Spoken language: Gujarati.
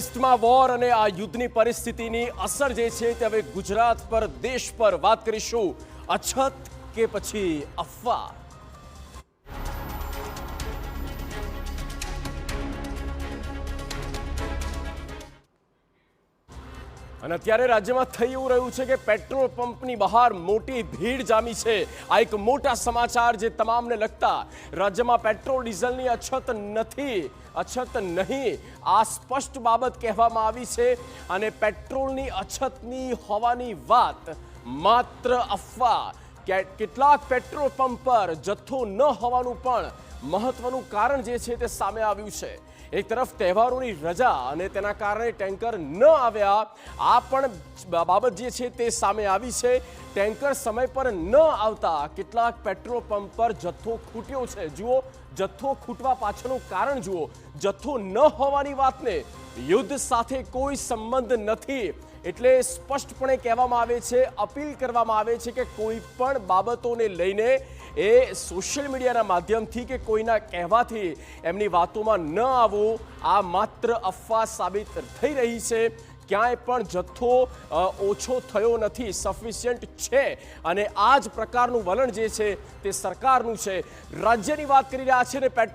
ઈસ્ટમાં વોર અને આ યુદ્ધની પરિસ્થિતિની અસર જે છે તે હવે ગુજરાત પર, દેશ પર વાત કરીશું. અછત કે પછી અફવા? અને અત્યારે રાજ્યમાં થઈ એવું રહ્યું છે કે પેટ્રોલ પંપની બહાર મોટી ભીડ જામી છે. આ એક મોટા સમાચાર જે તમામને લગતા. રાજ્યમાં પેટ્રોલ ડીઝલની અછત નહીં, આ સ્પષ્ટ બાબત કહેવામાં આવી છે. અને પેટ્રોલની અછતની હોવાની વાત માત્ર અફવા. કેટલાક પેટ્રોલ પંપ પર જથ્થો ન હોવાનું પણ મહત્વનું કારણ જે છે તે સામે આવ્યું છે. એક તરફ તહેવારોની રજા અને તેના કારણે ટેન્કર ન આવ્યા, આ પણ બાબત જે છે તે સામે આવી છે. ટેન્કર સમય પર ન આવતા કેટલાક પેટ્રોલ પંપ પર જથ્થો ખૂટ્યો છે. જુઓ, જથ્થો ખૂટવા પાછળનું કારણ જુઓ. જથ્થો ન હોવાની વાતને યુદ્ધ સાથે કોઈ સંબંધ નથી એટલે સ્પષ્ટપણે કહેવામાં આવે છે, અપીલ કરવામાં આવે છે કે કોઈ પણ બાબતોને લઈને એ સોશિયલ મીડિયાના માધ્યમથી કે કોઈના કહેવાથી એમની વાતોમાં ન આવવું. આ માત્ર અફવા સાબિત થઈ રહી છે. ક્યાંય પણ જથ્થો ઓછો થયો નથી, સફિશિયન્ટ છે. અને આ જ પ્રકારનું વલણ જે છે તે સરકારનું છે. રાજ્યની વાત કરી રહ્યા છે ને